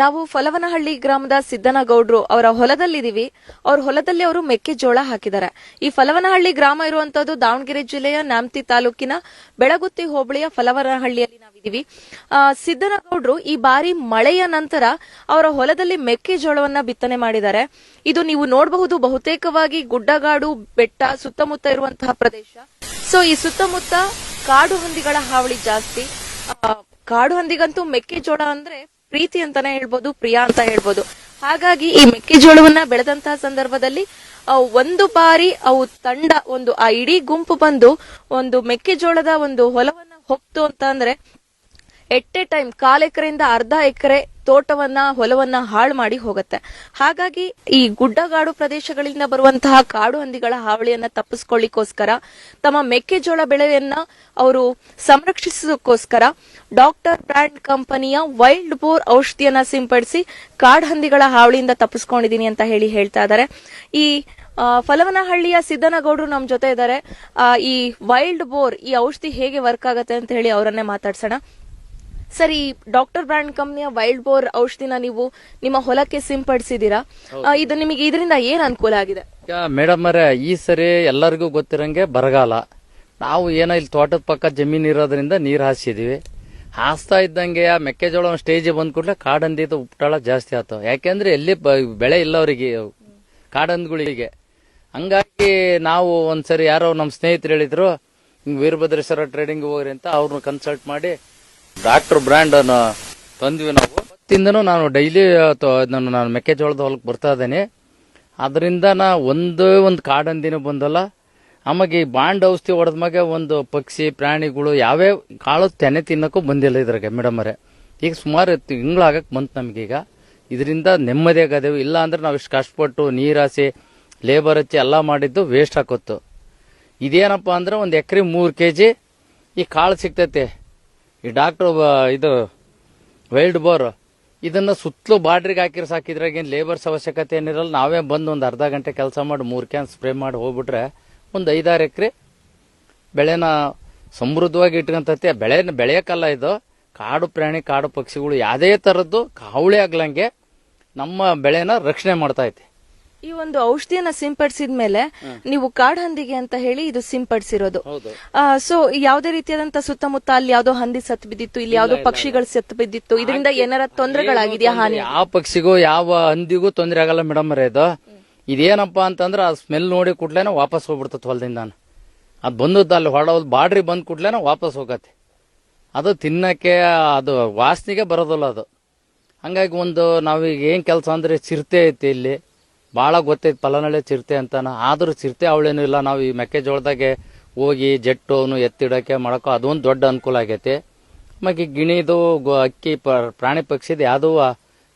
ನಾವು ಫಲವನಹಳ್ಳಿ ಗ್ರಾಮದ ಸಿದ್ದನಗೌಡ್ರು ಅವರ ಹೊಲದಲ್ಲಿದ್ದೀವಿ. ಅವ್ರ ಹೊಲದಲ್ಲಿ ಅವರು ಮೆಕ್ಕೆಜೋಳ ಹಾಕಿದ್ದಾರೆ. ಈ ಫಲವನಹಳ್ಳಿ ಗ್ರಾಮ ಇರುವಂತದ್ದು ದಾವಣಗೆರೆ ಜಿಲ್ಲೆಯ ನ್ಯಾಮತಿ ತಾಲೂಕಿನ ಬೆಳಗುತ್ತಿ ಹೋಬಳಿಯ ಫಲವನಹಳ್ಳಿಯಲ್ಲಿ ನಾವಿದ್ದೀವಿ. ಸಿದ್ದನಗೌಡ್ರು ಈ ಬಾರಿ ಮಳೆಯ ನಂತರ ಅವರ ಹೊಲದಲ್ಲಿ ಮೆಕ್ಕೆಜೋಳವನ್ನ ಬಿತ್ತನೆ ಮಾಡಿದ್ದಾರೆ. ಇದು ನೀವು ನೋಡಬಹುದು, ಬಹುತೇಕವಾಗಿ ಗುಡ್ಡಗಾಡು ಬೆಟ್ಟ ಸುತ್ತಮುತ್ತ ಇರುವಂತಹ ಪ್ರದೇಶ. ಸೊ ಈ ಸುತ್ತಮುತ್ತ ಕಾಡು ಹಂದಿಗಳ ಹಾವಳಿ ಜಾಸ್ತಿ. ಕಾಡು ಹಂದಿಗಂತೂ ಮೆಕ್ಕೆಜೋಳ ಅಂದ್ರೆ ಪ್ರೀತಿ ಅಂತಾನೆ ಹೇಳ್ಬೋದು, ಪ್ರಿಯ ಅಂತ ಹೇಳ್ಬೋದು. ಹಾಗಾಗಿ ಈ ಮೆಕ್ಕೆಜೋಳವನ್ನ ಬೆಳೆದಂತಹ ಸಂದರ್ಭದಲ್ಲಿ ಒಂದು ಬಾರಿ ಅವು ತಂಡ ಆ ಇಡೀ ಗುಂಪು ಬಂದು ಒಂದು ಮೆಕ್ಕೆಜೋಳದ ಒಂದು ಹೊಲವನ್ನ ಹೊಕ್ತು ಅಂತ ಅಂದ್ರೆ ಎಟ್ ಎ ಟೈಮ್ 1/4 ಎಕರೆಯಿಂದ ಅರ್ಧ ಎಕರೆ ತೋಟವನ್ನ ಹೊಲವನ್ನ ಹಾಳು ಮಾಡಿ ಹೋಗುತ್ತೆ. ಹಾಗಾಗಿ ಈ ಗುಡ್ಡಗಾಡು ಪ್ರದೇಶಗಳಿಂದ ಬರುವಂತಹ ಕಾಡು ಹಂದಿಗಳ ಹಾವಳಿಯನ್ನ ತಪ್ಪಿಸ್ಕೊಳ್ಳಿಕ್ಕೋಸ್ಕರ ತಮ್ಮ ಮೆಕ್ಕೆಜೋಳ ಬೆಳೆಯನ್ನ ಅವರು ಸಂರಕ್ಷಿಸೋದಕ್ಕೋಸ್ಕರ ಡಾಕ್ಟರ್ ಬ್ರ್ಯಾಂಡ್ ಕಂಪನಿಯ ವೈಲ್ಡ್ ಬೋರ್ ಔಷಧಿಯನ್ನ ಸಿಂಪಡಿಸಿ ಕಾಡು ಹಂದಿಗಳ ಹಾವಳಿಯಿಂದ ತಪ್ಪಿಸ್ಕೊಂಡಿದೀನಿ ಅಂತ ಹೇಳ್ತಾ ಇದ್ದಾರೆ. ಈ ಫಲವನಹಳ್ಳಿಯ ಸಿದ್ದನಗೌಡರು ನಮ್ ಜೊತೆ ಇದ್ದಾರೆ. ಈ ವೈಲ್ಡ್ ಬೋರ್ ಈ ಔಷಧಿ ಹೇಗೆ ವರ್ಕ್ ಆಗತ್ತೆ ಅಂತ ಹೇಳಿ ಅವರನ್ನೇ ಮಾತಾಡ್ಸೋಣ. ಸರ್, ಈ ಡಾಕ್ಟರ್ ಬ್ರ್ಯಾಂಡ್ ಕಂಪನಿಯ ವೈಲ್ಡ್ ಬೋರ್ ಔಷಧಿನ ನೀವು ನಿಮ್ಮ ಹೊಲಕ್ಕೆ ಸಿಂಪಡಿಸಿದೀರಾ. ಇದು ನಿಮಗೆ ಇದರಿಂದ ಏನ್ ಅನುಕೂಲ ಆಗಿದೆ? ಮೇಡಮ್ ಅವರೇ, ಈ ಸರಿ ಎಲ್ಲರಿಗೂ ಗೊತ್ತಿರಂಗೆ ಬರಗಾಲ. ನಾವು ಏನೋ ಇಲ್ಲಿ ತೋಟದ ಪಕ್ಕ ಜಮೀನ್ ಇರೋದ್ರಿಂದ ನೀರ್ ಹಾಸಿದೀವಿ. ಹಾಸ್ತಾ ಇದ್ದಂಗೆ ಆ ಮೆಕ್ಕೆಜೋಳ ಒಂದು ಸ್ಟೇಜ್ ಬಂದ್ ಕೂಡಲೇ ಕಾಡಂದಿದ್ದು ಉಪ್ಟಾಳ ಜಾಸ್ತಿ ಆಯ್ತು. ಯಾಕೆಂದ್ರೆ ಎಲ್ಲಿ ಬೆಳೆ ಇಲ್ಲ ಅವರಿಗೆ ಕಾಡಂದ್ಗಳಿಗೆ. ಹಂಗಾಗಿ ನಾವು ಒಂದ್ಸರಿ ಯಾರೋ ನಮ್ಮ ಸ್ನೇಹಿತರು ಹೇಳಿದ್ರು, ವೀರಭದ್ರೇಶ್ವರ ಟ್ರೇಡಿಂಗ್ ಹೋಗ್ರಿ ಅಂತ. ಅವ್ರನ್ನ ಕನ್ಸಲ್ಟ್ ಮಾಡಿ ಡಾಕ್ಟರ್ ಬ್ರ್ಯಾಂಡ್ ತಂದ್ವಿ. ನಾವು ಅವತ್ತಿಂದನೂ ನಾನು ಡೈಲಿ ನಾನು ಮೆಕ್ಕೆಜೋಳದ ಹೊಲಕ್ಕೆ ಬರ್ತಾ ಇದ್ದೇನೆ. ಅದರಿಂದ ನಾ ಒಂದು ಕಾಡಂದಿನೂ ಬಂದಲ್ಲ. ಆಮಗೆ ಈ ಬಾಂಡ್ ಔಷಧಿ ಹೊಡೆದ್ಮಾಗೆ ಒಂದು ಪಕ್ಷಿ ಪ್ರಾಣಿಗಳು ಯಾವ್ಯಾವ ಕಾಳು ತೆನೆ ತಿನ್ನಕ್ಕೂ ಬಂದಿಲ್ಲ ಇದ್ರಾಗೆ ಮೇಡಮ್ ಅವರೇ. ಈಗ ಸುಮಾರು ತಿಂಗಳಾಗಕ್ ಬಂತು ನಮಗೀಗ. ಇದರಿಂದ ನೆಮ್ಮದಿ ಆಗದೇವು. ಇಲ್ಲ ಅಂದ್ರೆ ನಾವು ಇಷ್ಟು ಕಷ್ಟಪಟ್ಟು ನೀರಾಸಿ ಲೇಬರ್ ಹಚ್ಚಿ ಎಲ್ಲ ಮಾಡಿದ್ದು ವೇಸ್ಟ್ ಹಾಕೋತ್ತು. ಇದೇನಪ್ಪ ಅಂದ್ರೆ ಒಂದು ಎಕರೆ 3 kg ಈ ಕಾಳು ಸಿಗ್ತೈತೆ. ಈ ಡಾಕ್ಟರ್ ಇದು ವೈಲ್ಡ್ ಬೋರ್ ಇದನ್ನ ಸುತ್ತಲೂ ಬಾಡ್ರಿಗೆ ಹಾಕಿರ್ ಸಾಕಿದ್ರಾಗ ಏನ್ ಲೇಬರ್ಸ್ ಅವಶ್ಯಕತೆ ಏನಿರಲ್ಲ. ನಾವೇ ಬಂದು ಒಂದು ಅರ್ಧ ಗಂಟೆ ಕೆಲಸ ಮಾಡಿ 3 ಕ್ಯಾನ್ ಸ್ಪ್ರೇ ಮಾಡಿ ಹೋಗ್ಬಿಟ್ರೆ ಒಂದು 5-6 ಎಕರೆ ಬೆಳೆನ ಸಮೃದ್ಧವಾಗಿ ಇಟ್ಕೊಂತೈತಿ. ಬೆಳೆಯಕ್ಕಲ್ಲ, ಇದು ಕಾಡು ಪ್ರಾಣಿ ಕಾಡು ಪಕ್ಷಿಗಳು ಯಾವುದೇ ತರದ್ದು ಕಾವಳಿ ಆಗ್ಲಂಗೆ ನಮ್ಮ ಬೆಳೆನ ರಕ್ಷಣೆ ಮಾಡ್ತಾ ಐತಿ. ಈ ಒಂದು ಔಷಧಿಯನ್ನ ಸಿಂಪಡಿಸಿದ್ಮೇಲೆ ನೀವು ಕಾಡು ಹಂದಿಗೆ ಅಂತ ಹೇಳಿ ಇದು ಸಿಂಪಡಿಸಿರೋದು. ಸೊ ಯಾವುದೇ ರೀತಿಯಾದಂತ ಸುತ್ತಮುತ್ತ ಅಲ್ಲಿ ಯಾವ್ದೋ ಹಂದಿ ಸತ್ತು ಬಿದ್ದಿತ್ತು, ಇಲ್ಲಿ ಯಾವ್ದೋ ಪಕ್ಷಿಗಳು ಸತ್ತು ಬಿದ್ದಿತ್ತು, ಇದರಿಂದ ಏನಾರ ತೊಂದರೆಗಳಾಗಿದೆಯಾ? ಹಾನಿ ಯಾವ ಪಕ್ಷಿಗೂ ಯಾವ ಹಂದಿಗೂ ತೊಂದರೆ ಆಗಲ್ಲ ಮೇಡಮ್ ಅವರೇ. ಇದೇನಪ್ಪಾ ಅಂತಂದ್ರೆ ಆ ಸ್ಮೆಲ್ ನೋಡಿ ಕೂಡ್ಲೇನ ವಾಪಸ್ ಹೋಗ್ಬಿಡ್ತತ್ ಹೊಲದಿಂದ. ಅದ್ ಬಂದದ್ದು ಅಲ್ಲಿ ಹೊಡೋದು ಬಾಡ್ರಿ ಬಂದ್ ಕೂಡ್ಲೇನ ವಾಪಸ್ ಹೋಗತ್ತೆ. ಅದು ತಿನ್ನಕ್ಕೆ ಅದು ವಾಸನೆಗೆ ಬರೋದಿಲ್ಲ ಅದು. ಹಂಗಾಗಿ ನಾವೀಗ ಏನ್ ಕೆಲಸ ಅಂದ್ರೆ ಚಿರತೆ ಐತಿ ಇಲ್ಲಿ ಬಹಳ ಗೊತ್ತೈತಿ, ಫಲನಳ್ಳಿ ಚಿರತೆ ಅಂತಾನ. ಆದ್ರೂ ಚಿರತೆ ಅವಳೇನು ಇಲ್ಲ. ನಾವು ಈ ಮೆಕ್ಕೆಜೋಳದಾಗೆ ಹೋಗಿ ಜೆಟ್ಟು ಎತ್ತಿಡಕ್ಕೆ ಮಾಡಕ್ಕೋ ಅದೊಂದು ದೊಡ್ಡ ಅನುಕೂಲ ಆಗೈತಿ. ಆಮೇಲೆ ಗಿಣಿದು ಅಕ್ಕಿ ಪ್ರಾಣಿ ಪಕ್ಷಿದ ಯಾವ್ದು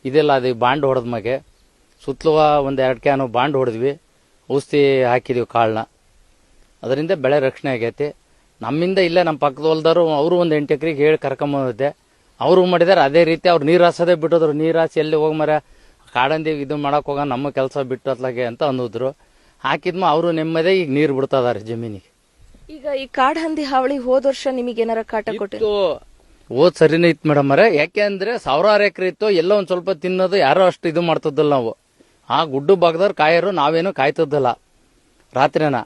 ಇದೆಲ್ಲ ಅದು ಬಾಂಡ್ ಹೊಡೆದ್ಮಾಗೆ ಸುತ್ತಲೂ 1-2 ಕ್ಯಾನು ಬಾಂಡ್ ಹೊಡೆದ್ವಿ, ಔಷಧಿ ಹಾಕಿದೀವಿ ಕಾಳನ್ನ. ಅದರಿಂದ ಬೆಳೆ ರಕ್ಷಣೆ ಆಗೈತಿ. ನಮ್ಮಿಂದ ಇಲ್ಲೇ ನಮ್ಮ ಪಕ್ಕದ ಹೊಲದವರು ಅವರು ಒಂದು 8 ಎಕರೆಗೆ ಹೇಳಿ ಕರ್ಕೊಂಬಂದಿದ್ದೆ. ಅವರು ಮಾಡಿದಾರೆ ಅದೇ ರೀತಿ. ಅವ್ರು ನೀರು ಹಾಸೋದೇ ಬಿಟ್ಟೋದ್ರು. ನೀರು ಹಾಸಿ ಎಲ್ಲಿ ಹೋಗ್ ಮರ ಕಾಡಂದಿ ಇದು ಮಾಡಕ್ ಹೋಗ ನಮ್ಮ ಕೆಲಸ ಬಿಟ್ಟು ಅತ್ಲಾಗೆ ಅಂತ ಅನ್ನೋದ್ರು. ಹಾಕಿದ್ಮ ಅವರು ನೆಮ್ಮದಿ ಈಗ ನೀರು ಬಿಡ್ತಾ ಇದಾರೆ ಜಮೀನಿಗೆ. ಈಗ ಈ ಕಾಡು ಹಂದಿ ಹಾವಳಿ ಹೋದ ವರ್ಷ ನಿಮಗೆ ಏನಾರ ಕಾಟ ಕೊಟ್ಟಿತ್ತು? ಹೋದ್ ಸರಿನೇ ಇತ್ತು ಮೇಡಮ್ ಅವರೇ. ಯಾಕೆ ಅಂದ್ರೆ 1000 ಎಕರೆ ಇತ್ತು. ಎಲ್ಲ ಒಂದ್ ಸ್ವಲ್ಪ ತಿನ್ನೋದು ಯಾರೋ ಅಷ್ಟು ಇದು ಮಾಡ್ತಿದ್ದಲ್ಲ ನಾವು. ಆ ಗುಡ್ಡು ಭಾಗದವ್ರು ಕಾಯರು, ನಾವೇನು ಕಾಯ್ತಿದ್ದಲ್ಲ ರಾತ್ರಿನ.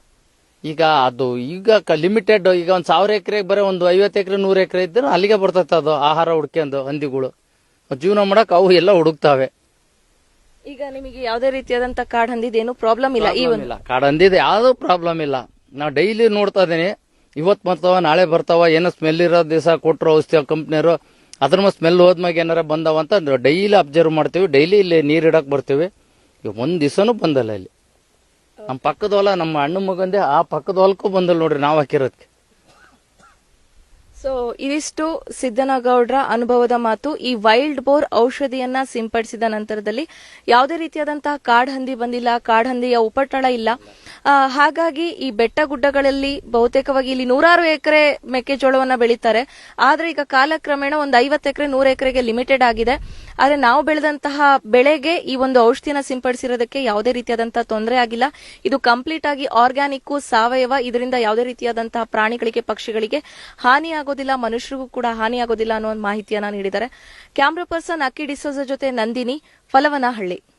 ಈಗ ಅದು ಲಿಮಿಟೆಡ್. ಈಗ 1000 ಎಕರೆಗೆ ಬರೀ ಒಂದು 50 ಎಕರೆ 100 ಎಕರೆ ಇದ್ರೆ ಅಲ್ಲಿಗೆ ಬರ್ತೈತೆ ಅದು ಆಹಾರ ಹುಡ್ಕೊಂಡು ಹಂದಿಗಳು ಜೀವನ ಮಾಡಕ್ ಅವು ಎಲ್ಲ ಹುಡುಕ್ತಾವೆ. ಈಗ ನಿಮಗೆ ಯಾವುದೇ ರೀತಿಯಾದಂತ ಕಾಡು ಹಂದಿದೇನು ಪ್ರಾಬ್ಲಮ್ ಇಲ್ಲ? ಕಾಡು ಹಂದಿದ ಯಾವ್ದು ಪ್ರಾಬ್ಲಮ್ ಇಲ್ಲ. ನಾವು ಡೈಲಿ ನೋಡ್ತಾ ಇದೀನಿ. ಇವತ್ತು ಬರ್ತಾವ ನಾಳೆ ಬರ್ತಾವ. ಏನೋ ಸ್ಮೆಲ್ ಇರೋ ದಿವಸ ಕೊಟ್ಟರು ಔಷಧಿ ಕಂಪ್ನಿಯವರು, ಅದ್ರ ಸ್ಮೆಲ್ ಹೋದ್ಮಾಗ ಏನಾರ ಬಂದಾವ ಅಂತ ಡೈಲಿ ಅಬ್ಸರ್ವ್ ಮಾಡ್ತೀವಿ. ಡೈಲಿ ಇಲ್ಲಿ ನೀರ್ ಇಡಕ್ ಬರ್ತೀವಿ. ಈಗ ಒಂದ್ ದಿವಸನೂ ಬಂದಲ್ಲ ಇಲ್ಲಿ. ನಮ್ಮ ಪಕ್ಕದ ಹೊಲ ನಮ್ಮ ಅಣ್ಣ ಮಗಂದೆ ಆ ಪಕ್ಕದ ಹೊಲಕ್ಕೂ ಬಂದಲ್ಲ ನೋಡ್ರಿ ನಾವು ಹಾಕಿರೋದಕ್ಕೆ. ಸೊ ಇದಿಷ್ಟು ಸಿದ್ದನಗೌಡ್ರ ಅನುಭವದ ಮಾತು. ಈ ವೈಲ್ಡ್ ಬೋರ್ ಔಷಧಿಯನ್ನ ಸಿಂಪಡಿಸಿದ ನಂತರದಲ್ಲಿ ಯಾವುದೇ ರೀತಿಯಾದಂತಹ ಕಾಡು ಹಂದಿ ಬಂದಿಲ್ಲ, ಕಾಡು ಹಂದಿಯ ಉಪಟಳ ಇಲ್ಲ. ಹಾಗಾಗಿ ಈ ಬೆಟ್ಟ ಗುಡ್ಡಗಳಲ್ಲಿ ಬಹುತೇಕವಾಗಿ ಇಲ್ಲಿ 100 ಎಕರೆ ಮೆಕ್ಕೆಜೋಳವನ್ನ ಬೆಳೀತಾರೆ. ಆದ್ರೆ ಈಗ ಕಾಲಕ್ರಮೇಣ ಒಂದು 50 ಎಕರೆ 100 ಎಕರೆಗೆ ಲಿಮಿಟೆಡ್ ಆಗಿದೆ. ಆದ್ರೆ ನಾವು ಬೆಳೆದಂತಹ ಬೆಳೆಗೆ ಈ ಒಂದು ಔಷಧಿನ ಸಿಂಪಡಿಸಿರೋದಕ್ಕೆ ಯಾವುದೇ ರೀತಿಯಾದಂತಹ ತೊಂದರೆ ಆಗಿಲ್ಲ. ಇದು ಕಂಪ್ಲೀಟ್ ಆಗಿ ಆರ್ಗ್ಯಾನಿಕ್, ಸಾವಯವ. ಇದರಿಂದ ಯಾವುದೇ ರೀತಿಯಾದಂತಹ ಪ್ರಾಣಿಗಳಿಗೆ, ಪಕ್ಷಿಗಳಿಗೆ ಹಾನಿ ಆಗೋದಿಲ್ಲ, ಮನುಷ್ಯರಿಗೂ ಕೂಡ ಹಾನಿ ಆಗೋದಿಲ್ಲ ಅನ್ನೋ ಒಂದು ಮಾಹಿತಿಯನ್ನ ನೀಡಿದ್ದಾರೆ. ಕ್ಯಾಮ್ರಾ ಪರ್ಸನ್ ಅಕ್ಕಿ ಡಿಸೋಜ ಜೊತೆ ನಂದಿನಿ, ಫಲವನಹಳ್ಳಿ.